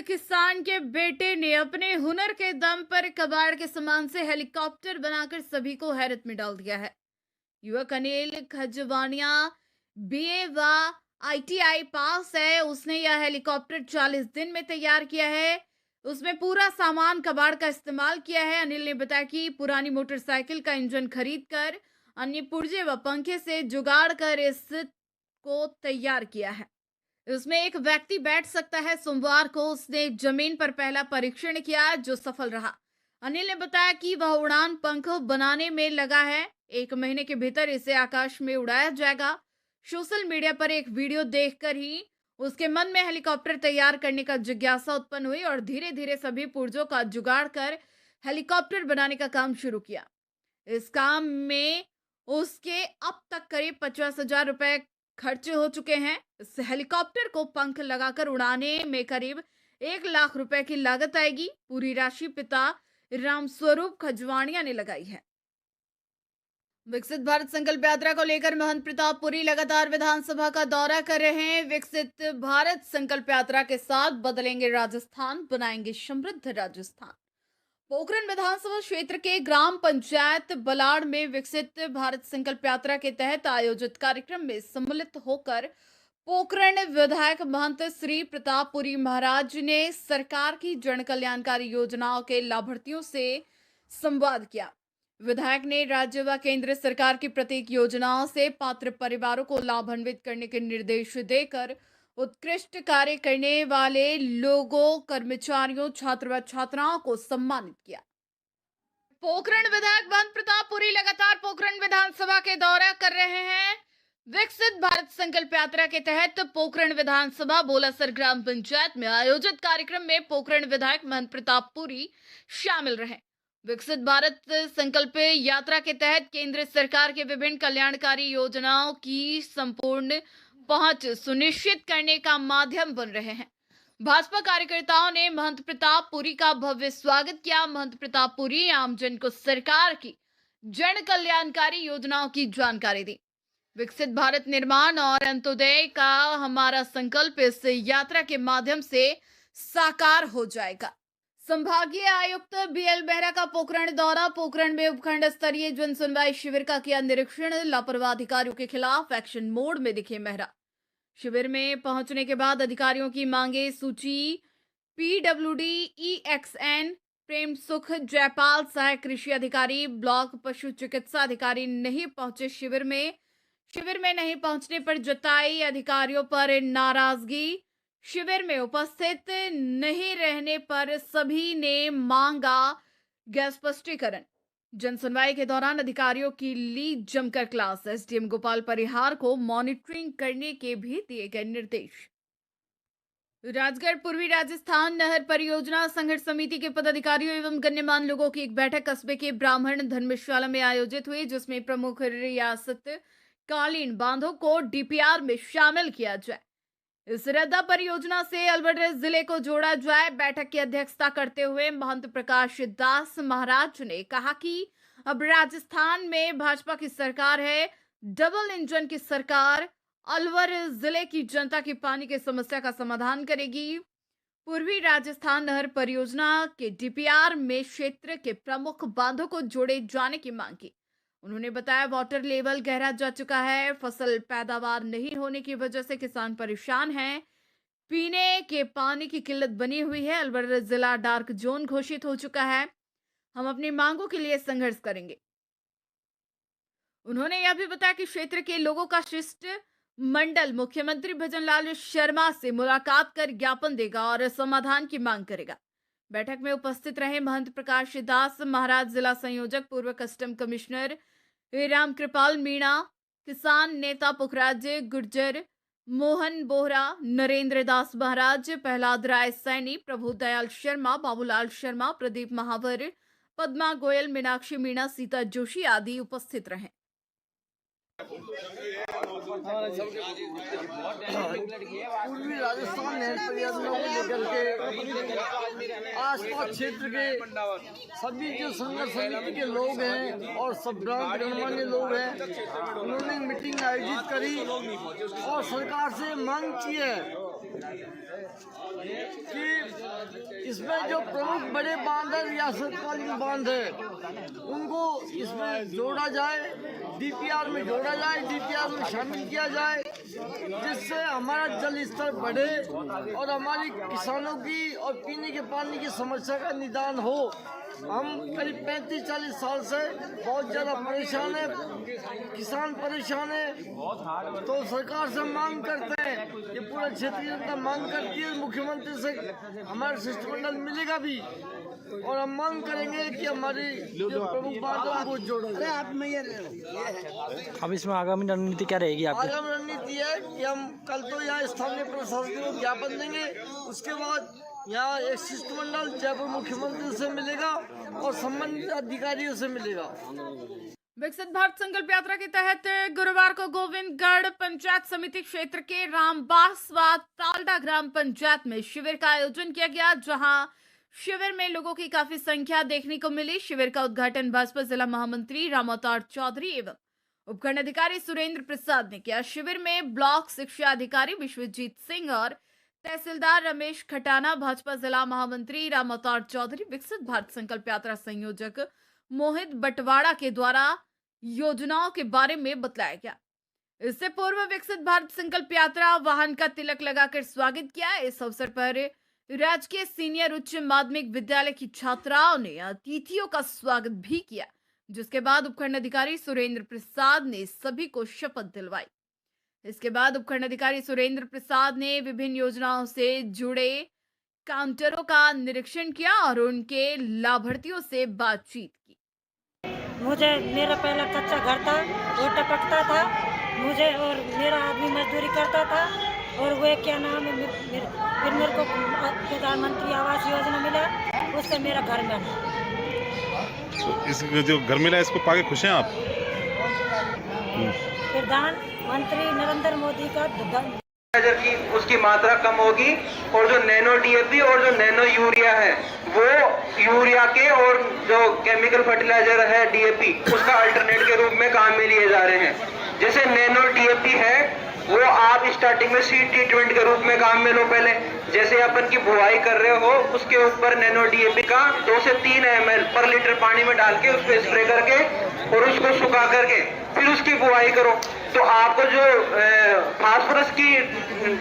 किसान के बेटे ने अपने हुनर के दम पर कबाड़ के सामान से हेलीकॉप्टर बनाकर सभी को हैरत में डाल दिया है। युवक अनिल खजवानिया बीए व आईटीआई पास है। उसने यह हेलीकॉप्टर 40 दिन में तैयार किया है। उसमें पूरा सामान कबाड़ का इस्तेमाल किया है। अनिल ने बताया कि पुरानी मोटरसाइकिल का इंजन खरीदकर अन्य पुर्जे व पंखे से जुगाड़ कर इस को तैयार किया है। उसमें एक व्यक्ति बैठ सकता है। सोमवार को उसने जमीन पर पहला परीक्षण किया जो सफल रहा। अनिल ने बताया कि वह उड़ान पंख बनाने में लगा है। 1 महीने के भीतर इसे आकाश में उड़ाया जाएगा। सोशल मीडिया पर एक वीडियो देखकर ही उसके मन में हेलीकॉप्टर तैयार करने का जिज्ञासा उत्पन्न हुई और धीरे धीरे सभी पुर्जों का जुगाड़ कर हेलीकॉप्टर बनाने का काम शुरू किया। इस काम में उसके अब तक करीब 50,000 रुपए खर्चे हो चुके हैं। इस हेलीकॉप्टर को पंख लगाकर उड़ाने में करीब 1 लाख रुपए की लागत आएगी। पूरी राशि पिता रामस्वरूप खजवानिया ने लगाई है। विकसित भारत संकल्प यात्रा को लेकर महंत प्रताप पुरी लगातार विधानसभा का दौरा कर रहे हैं। विकसित भारत संकल्प यात्रा के साथ बदलेंगे राजस्थान, बनाएंगे समृद्ध राजस्थान। पोखरण विधानसभा क्षेत्र के ग्राम पंचायत बलाड़ में विकसित भारत संकल्प यात्रा के तहत आयोजित कार्यक्रम में सम्मिलित होकर पोखरण विधायक महंत श्री प्रताप पुरी महाराज ने सरकार की जन कल्याणकारी योजनाओं के लाभार्थियों से संवाद किया। विधायक ने राज्य व केंद्र सरकार की प्रत्येक योजनाओं से पात्र परिवारों को लाभान्वित करने के निर्देश देकर उत्कृष्ट कार्य करने वाले लोगों, कर्मचारियों, छात्र व छात्राओं को सम्मानित किया। पोखरण विधायक महंत प्रताप पुरी लगातार पोखरण विधानसभा के दौरा कर रहे हैं। विकसित भारत संकल्प यात्रा के तहत पोखरण विधानसभा बोलासर ग्राम पंचायत में आयोजित कार्यक्रम में पोखरण विधायक महंत प्रताप पुरी शामिल रहे। विकसित भारत संकल्प यात्रा के तहत केंद्र सरकार के विभिन्न कल्याणकारी योजनाओं की संपूर्ण पहुंच सुनिश्चित करने का माध्यम बन रहे हैं। भाजपा कार्यकर्ताओं ने महंत प्रताप पुरी का भव्य स्वागत किया। महंत प्रताप पुरी आमजन को सरकार की जन कल्याणकारी योजनाओं की जानकारी दी। विकसित भारत निर्माण और अंत्योदय का हमारा संकल्प इस यात्रा के माध्यम से साकार हो जाएगा। संभागीय आयुक्त बीएल बेहरा का पोखरण दौरा। पोखरण में उपखंड स्तरीय जन सुनवाई शिविर का किया निरीक्षण। लापरवाह अधिकारियों के खिलाफ एक्शन मोड में दिखे मेहरा। शिविर में पहुंचने के बाद अधिकारियों की मांगे सूची पीडब्ल्यूडी ईएक्सएन प्रेम सुख जयपाल सहायक कृषि अधिकारी ब्लॉक पशु चिकित्सा अधिकारी नहीं पहुंचे। शिविर में नहीं पहुंचने पर जताई अधिकारियों पर नाराजगी। शिविर में उपस्थित नहीं रहने पर सभी ने मांगा गैर स्पष्टीकरण। जनसुनवाई के दौरान अधिकारियों की ली जमकर क्लास। एसडीएम गोपाल परिहार को मॉनिटरिंग करने के भी दिए गए निर्देश। राजगढ़ पूर्वी राजस्थान नहर परियोजना संघर्ष समिति के पदाधिकारियों एवं गण्यमान्य लोगों की एक बैठक कस्बे के ब्राह्मण धर्मशाला में आयोजित हुई, जिसमें प्रमुख रियासत कालीन बांधों को डीपीआर में शामिल किया जाए। इस रद्दा परियोजना से अलवर जिले को जोड़ा जाए। बैठक की अध्यक्षता करते हुए महंत प्रकाश दास महाराज ने कहा कि अब राजस्थान में भाजपा की सरकार है, डबल इंजन की सरकार अलवर जिले की जनता की पानी की समस्या का समाधान करेगी। पूर्वी राजस्थान नहर परियोजना के डीपीआर में क्षेत्र के प्रमुख बांधों को जोड़े जाने की मांग की। उन्होंने बताया वाटर लेवल गहरा जा चुका है। फसल पैदावार नहीं होने की वजह से किसान परेशान हैं। पीने के पानी की किल्लत बनी हुई है। अलवर जिला डार्क जोन घोषित हो चुका है। हम अपनी मांगों के लिए संघर्ष करेंगे। उन्होंने यह भी बताया कि क्षेत्र के लोगों का शिष्ट मंडल मुख्यमंत्री भजनलाल शर्मा से मुलाकात कर ज्ञापन देगा और समाधान की मांग करेगा। बैठक में उपस्थित रहे महंत प्रकाश दास महाराज, जिला संयोजक, पूर्व कस्टम कमिश्नर राम कृपाल मीणा, किसान नेता पुखराज गुर्जर, मोहन बोहरा, नरेंद्र दास महाराज, प्रहलाद राय सैनी, प्रभु दयाल शर्मा, बाबूलाल शर्मा, प्रदीप महावर, पद्मा गोयल, मीनाक्षी मीणा, सीता जोशी आदि उपस्थित रहे। पूर्वी राजस्थान नहर परियोजना को लेकर के आसपास क्षेत्र के सभी जो संघर्ष समिति के लोग हैं और सब गणमान्य लोग हैं, उन्होंने मीटिंग आयोजित करी और सरकार से मांग की है कि इसमें जो प्रमुख बड़े बांध है, रियासतकालीन बांध है, उनको इसमें जोड़ा जाए, डीपीआर में जोड़ा जाए, डीपीआर में शामिल किया जाए, जिससे हमारा जल स्तर बढ़े और हमारी किसानों की और पीने के पानी की समस्या का निदान हो। हम करीब 35-40 साल से बहुत ज़्यादा परेशान है, किसान परेशान है, तो सरकार से मांग करते हैं, ये पूरा क्षेत्रीय जनता मांग करती है, मुख्यमंत्री से हमारा शिष्टमंडल मिलेगा भी, और हम मांग करेंगे कि हमारी जो प्रमुख बात है वो जोड़ा जाए। अब इसमें आगामी रणनीति क्या रहेगी आपकी? आगामी रणनीति है कि हम कल तो यहाँ स्थानीय प्रशासन को ज्ञापन देंगे, उसके बाद यहाँ एक शिष्टमंडल जयपुर मुख्यमंत्री से मिलेगा और संबंधित अधिकारियों से मिलेगा। विकसित भारत संकल्प यात्रा के तहत गुरुवार को गोविंदगढ़ पंचायत समिति क्षेत्र के रामबास व तालडा ग्राम पंचायत में शिविर का आयोजन किया गया, जहां शिविर में लोगों की काफी संख्या देखने को मिली। शिविर का उद्घाटन भाजपा जिला महामंत्री राम अवतार चौधरी एवं उपखंड अधिकारी सुरेंद्र प्रसाद ने किया। शिविर में ब्लॉक शिक्षा अधिकारी विश्वजीत सिंह और तहसीलदार रमेश खटाना, भाजपा जिला महामंत्री राम अवतार चौधरी, विकसित भारत संकल्प यात्रा संयोजक मोहित बटवाड़ा के द्वारा योजनाओं के बारे में बतलाया गया। इससे पूर्व विकसित भारत संकल्प यात्रा वाहन का तिलक लगाकर स्वागत किया। इस अवसर पर राजकीय सीनियर उच्च माध्यमिक विद्यालय की छात्राओं ने अतिथियों का स्वागत भी किया, जिसके बाद उपखंड अधिकारी सुरेंद्र प्रसाद ने सभी को शपथ दिलवाई। इसके बाद उपखंड अधिकारी सुरेंद्र प्रसाद ने विभिन्न योजनाओं से जुड़े काउंटरों का निरीक्षण किया और उनके लाभार्थियों से बातचीत की। मेरा पहला कच्चा घर था, वो टपकता था मुझे, और मेरा आदमी मजदूरी करता था, और वे क्या नाम है, फिर मेरे को प्रधानमंत्री आवास योजना मिला, उससे मेरा घर बना। तो इस जो घर मिला इसको पाके खुश हैं आप? प्रधानमंत्री नरेंद्र मोदी का की उसकी मात्रा कम होगी, और जो नैनो डीएपी और जो नैनो यूरिया है वो यूरिया के और जो केमिकल फर्टिलाइजर है डीएपी उसका अल्टरनेट के रूप में काम में लिए जा रहे हैं। जैसे नैनो डीएपी है वो आप स्टार्टिंग में सीड ट्रीटमेंट के रूप में काम में लो। पहले जैसे अपन की बुआई कर रहे हो उसके ऊपर नैनो डीएपी का 2 से 3 ml पर लीटर पानी में डाल के उस पर स्प्रे करके और उसको सुखा करके फिर उसकी बुआई करो, तो आपको जो फास्फोरस की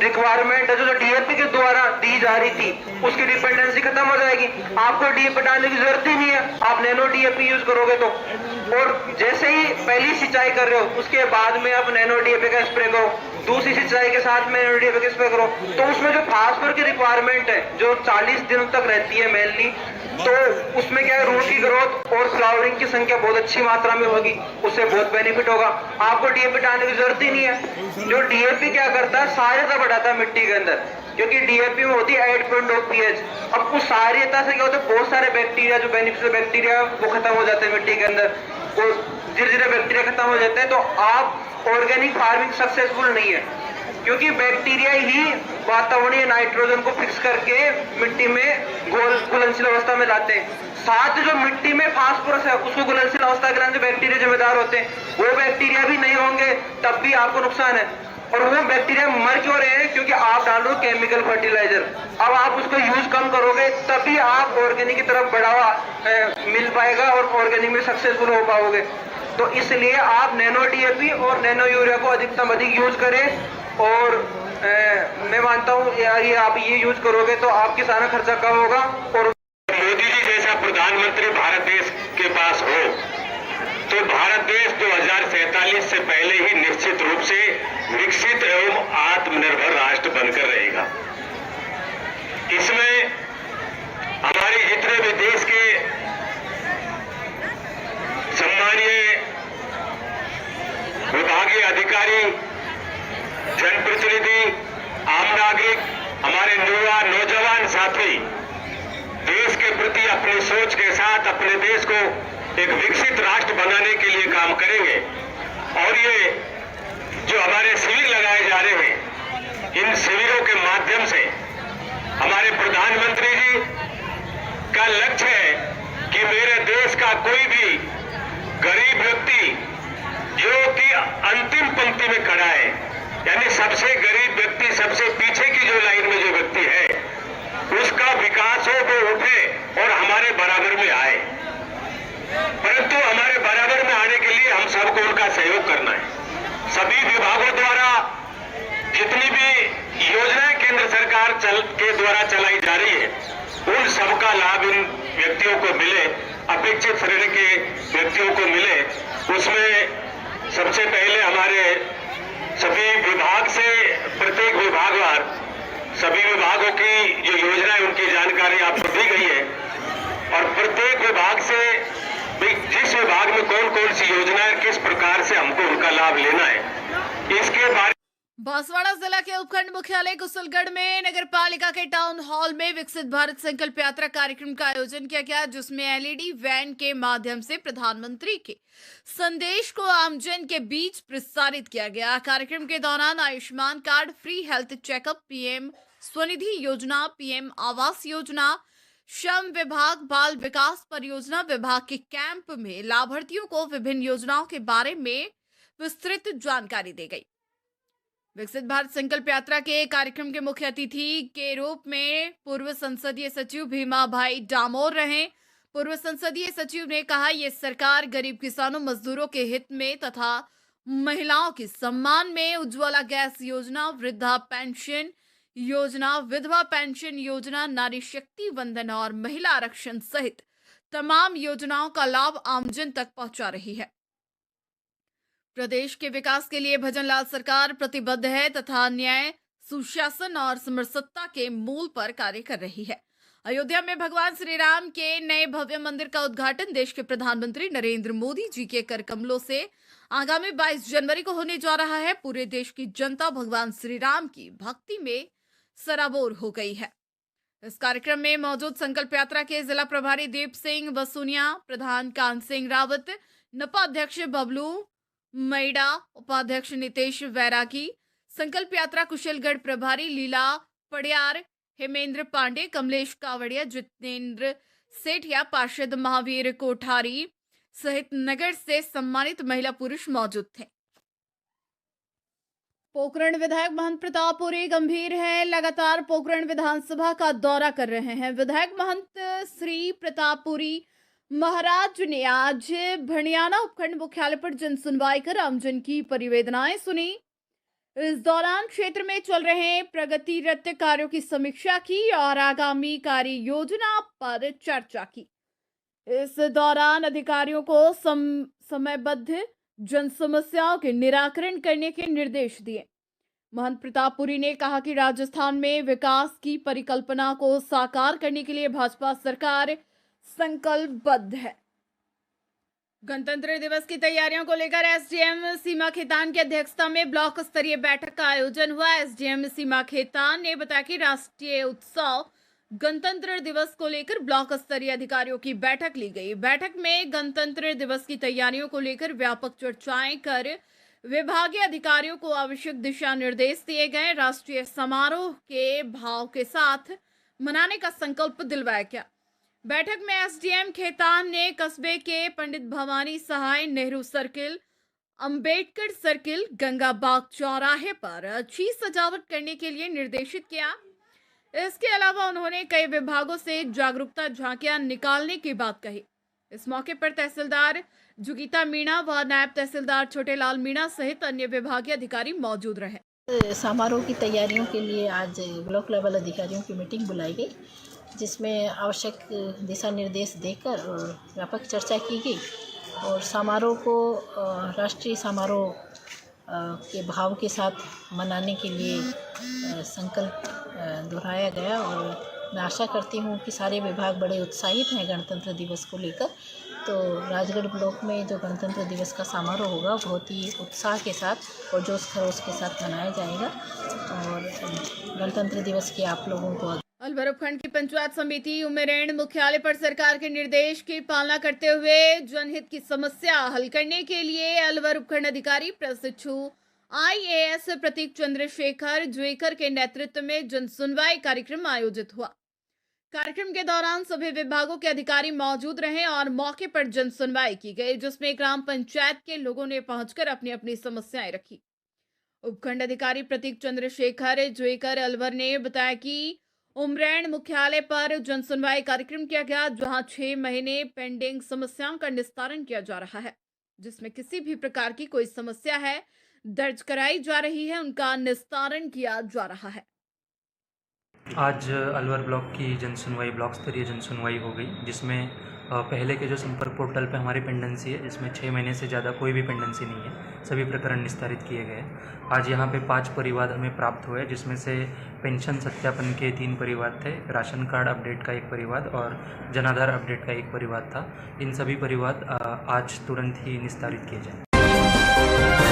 रिक्वायरमेंट है जो डीएपी के द्वारा दी जा रही थी उसकी डिपेंडेंसी खत्म हो जाएगी। आपको डीएपी डालने की जरूरत ही नहीं है, आप नैनो डीएपी यूज करोगे तो। और जैसे ही पहली सिंचाई कर रहे हो उसके बाद में आप नैनो डीएपी का स्प्रे करो, दूसरी सिंचाई के साथ में नैनो डीएपी का स्प्रे करो, तो उसमें जो फास्फोरस की रिक्वायरमेंट है जो 40 दिन तक रहती है मेनली, तो उसमें क्या है, रूट की ग्रोथ और फ्लावरिंग की संख्या बहुत अच्छी मात्रा में होगी, उससे बहुत बेनिफिट होगा। आपको डीएपी डालने की जरूरत ही नहीं है। जो डीएपी क्या करता है, सार्यता बढ़ाता है मिट्टी के अंदर, क्योंकि डीएपी में होती है 8.0 pH। अब उस सार्यता से क्या होता है, बहुत सारे बैक्टीरिया जो बेनिफिशियल बैक्टीरिया वो खत्म हो जाते हैं मिट्टी के अंदर, वो धीरे-धीरे बैक्टीरिया खत्म हो जाते हैं। तो आप ऑर्गेनिक फार्मिंग सक्सेसफुल नहीं है, क्योंकि बैक्टीरिया ही वातावरणीय नाइट्रोजन को फिक्स करके मिट्टी में घुलनशील अवस्था में लाते हैं। साथ जो मिट्टी में फास्फोरस है उसको घुलनशील अवस्था के लाने बैक्टीरिया जिम्मेदार होते हैं, वो बैक्टीरिया भी नहीं होंगे तब भी आपको नुकसान है। और वो बैक्टीरिया मर क्यों रहे हैं, क्योंकि आप डाल रहे हो केमिकल फर्टिलाइजर। अब आप उसको यूज कम करोगे तभी आप ऑर्गेनिक की तरफ बढ़ावा मिल पाएगा और ऑर्गेनिक में सक्सेसफुल हो पाओगे। तो इसलिए आप नैनो डीएपी और नैनो यूरिया को अधिकतम अधिक यूज करें, और मैं मानता हूँ ये आप ये यूज करोगे तो आपकी सारा खर्चा कम होगा। और मोदी जी जैसा प्रधानमंत्री भारत देश के पास हो तो भारत देश 2047 से पहले ही निश्चित रूप से विकसित एवं आत्मनिर्भर राष्ट्र बनकर रहेगा। इसमें हमारे जितने भी देश के सम्मानीय विभागीय अधिकारी, जनप्रतिनिधि, आम नागरिक, हमारे नौजवान साथी देश के प्रति अपनी सोच के साथ अपने देश को एक विकसित राष्ट्र बनाने के लिए काम करेंगे। और ये जो हमारे शिविर लगाए जा रहे हैं, इन शिविरों के माध्यम से हमारे प्रधानमंत्री जी का लक्ष्य है कि मेरे देश का कोई भी गरीब व्यक्ति जो कि अंतिम पंक्ति में खड़ा है यानी सबसे गरीब व्यक्ति, सबसे पीछे की जो लाइन में जो व्यक्ति है, उसका विकास हो, वो उठे और हमारे बराबर में आए। परंतु हमारे बराबर में आने के लिए हम सबको उनका सहयोग करना है। सभी विभागों द्वारा जितनी भी योजनाएं केंद्र सरकार के द्वारा चलाई जा रही है, उन सबका लाभ इन व्यक्तियों को मिले, अपेक्षित श्रेणी के व्यक्तियों को मिले। उसमें सबसे पहले हमारे सभी विभाग से, प्रत्येक विभागवार सभी विभागों की जो योजनाएं, उनकी जानकारी आपको दी गई है और प्रत्येक विभाग से जिस विभाग में कौन कौन सी योजनाएं, किस प्रकार से हमको उनका लाभ लेना है, इसके बारे बांसवाड़ा जिला के उपखंड मुख्यालय कुशलगढ़ में नगर पालिका के टाउन हॉल में विकसित भारत संकल्प यात्रा कार्यक्रम का आयोजन किया गया, जिसमें एलईडी वैन के माध्यम से प्रधानमंत्री के संदेश को आमजन के बीच प्रसारित किया गया। कार्यक्रम के दौरान Ayushman card, free health checkup, PM Svanidhi योजना, पीएम आवास योजना, श्रम विभाग, बाल विकास परियोजना विभाग के कैंप में लाभार्थियों को विभिन्न योजनाओं के बारे में विस्तृत जानकारी दी गई। विकसित भारत संकल्प यात्रा के कार्यक्रम के मुख्य अतिथि के रूप में पूर्व संसदीय सचिव भीमा भाई डामोर रहे। पूर्व संसदीय सचिव ने कहा, ये सरकार गरीब किसानों, मजदूरों के हित में तथा महिलाओं के सम्मान में उज्ज्वला गैस योजना, वृद्धा पेंशन योजना, विधवा पेंशन योजना, नारी शक्ति वंदन और महिला आरक्षण सहित तमाम योजनाओं का लाभ आमजन तक पहुंचा रही है। प्रदेश के विकास के लिए भजनलाल सरकार प्रतिबद्ध है तथा न्याय, सुशासन और समरसत्ता के मूल पर कार्य कर रही है। अयोध्या में भगवान श्री राम के नए भव्य मंदिर का उद्घाटन देश के प्रधानमंत्री नरेंद्र मोदी जी के कर कमलों से आगामी 22 जनवरी को होने जा रहा है। पूरे देश की जनता भगवान श्री राम की भक्ति में सराबोर हो गई है। इस कार्यक्रम में मौजूद संकल्प यात्रा के जिला प्रभारी दीप सिंह बसुनिया, प्रधान कान सिंह रावत, नपा अध्यक्ष बबलू मैडा, उपाध्यक्ष नितेश वैरागी, संकल्प यात्रा कुशलगढ़ प्रभारी लीला पड़ियार, हेमेंद्र पांडे, कमलेश कावड़िया, जितेंद्र सेठिया, पार्षद महावीर कोठारी सहित नगर से सम्मानित महिला पुरुष मौजूद थे। पोखरण विधायक महंत प्रतापपुरी गंभीर हैं, लगातार पोखरण विधानसभा का दौरा कर रहे हैं। विधायक महंत श्री प्रतापपुरी महाराज ने आज भणियाना उपखंड मुख्यालय पर जन सुनवाई कर आमजन की परिवेदनाएं सुनी। इस दौरान क्षेत्र में चल रहे प्रगतिरत कार्यों की समीक्षा की और आगामी कार्य योजना पर चर्चा की। इस दौरान अधिकारियों को समयबद्ध जन समस्याओं के निराकरण करने के निर्देश दिए। महंत प्रतापपुरी ने कहा कि राजस्थान में विकास की परिकल्पना को साकार करने के लिए भाजपा सरकार संकल्पबद्ध है। गणतंत्र दिवस की तैयारियों को लेकर एसडीएम सीमा खेतान की अध्यक्षता में ब्लॉक स्तरीय बैठक का आयोजन हुआ। एसडीएम सीमा खेतान ने बताया कि राष्ट्रीय उत्सव गणतंत्र दिवस को लेकर ब्लॉक स्तरीय अधिकारियों की बैठक ली गई। बैठक में गणतंत्र दिवस की तैयारियों को लेकर व्यापक चर्चाएं कर विभागीय अधिकारियों को आवश्यक दिशा निर्देश दिए गए। राष्ट्रीय समारोह के भाव के साथ मनाने का संकल्प दिलवाया गया। बैठक में एसडीएम खेतान ने कस्बे के पंडित भवानी सहाय, नेहरू सर्किल, अंबेडकर सर्किल, गंगा बाग चौराहे पर अच्छी सजावट करने के लिए निर्देशित किया। इसके अलावा उन्होंने कई विभागों से जागरूकता झांकियां निकालने की बात कही। इस मौके पर तहसीलदार जुगीता मीणा व नायब तहसीलदार छोटेलाल मीणा सहित अन्य विभागीय अधिकारी मौजूद रहे। समारोह की तैयारियों के लिए आज ब्लॉक लेवल अधिकारियों की मीटिंग बुलाई गई, जिसमें आवश्यक दिशा निर्देश देकर व्यापक चर्चा की गई और समारोह को राष्ट्रीय समारोह के भाव के साथ मनाने के लिए संकल्प दोहराया गया। और मैं आशा करती हूँ कि सारे विभाग बड़े उत्साहित हैं गणतंत्र दिवस को लेकर। तो राजगढ़ ब्लॉक में जो गणतंत्र दिवस का समारोह होगा बहुत ही उत्साह के साथ और जोश खरोश के साथ मनाया जाएगा। और गणतंत्र दिवस की आप लोगों को अलवर उपखंड की पंचायत समिति उमेरेण मुख्यालय पर सरकार के निर्देश की पालना करते हुए जनहित की समस्या हल करने के लिए अलवर उपखंड अधिकारी प्रशिक्षु IAS प्रतीक चंद्रशेखर ज्वेकर के नेतृत्व में जन सुनवाई कार्यक्रम आयोजित हुआ। कार्यक्रम के दौरान सभी विभागों के अधिकारी मौजूद रहे और मौके पर जन सुनवाई की गई, जिसमें ग्राम पंचायत के लोगों ने पहुंचकर अपनी अपनी समस्याएं रखी। उपखंड अधिकारी प्रतीक चंद्रशेखर जोईकर अलवर ने बताया कि उमरैण मुख्यालय पर जनसुनवाई कार्यक्रम किया गया, जहां 6 महीने पेंडिंग समस्याओं का निस्तारण किया जा रहा है, जिसमें किसी भी प्रकार की कोई समस्या है दर्ज कराई जा रही है, उनका निस्तारण किया जा रहा है। आज अलवर ब्लॉक की जनसुनवाई ब्लॉक स्तरीय जनसुनवाई हो गई, जिसमें पहले के जो संपर्क पोर्टल पे हमारी पेंडेंसी है, जिसमें 6 महीने से ज़्यादा कोई भी पेंडेंसी नहीं है, सभी प्रकरण निस्तारित किए गए। आज यहाँ पे 5 परिवाद हमें प्राप्त हुए, जिसमें से पेंशन सत्यापन के 3 परिवाद थे, राशन कार्ड अपडेट का 1 परिवाद और जनाधार अपडेट का 1 परिवाद था। इन सभी परिवाद आज तुरंत ही निस्तारित किए जाए।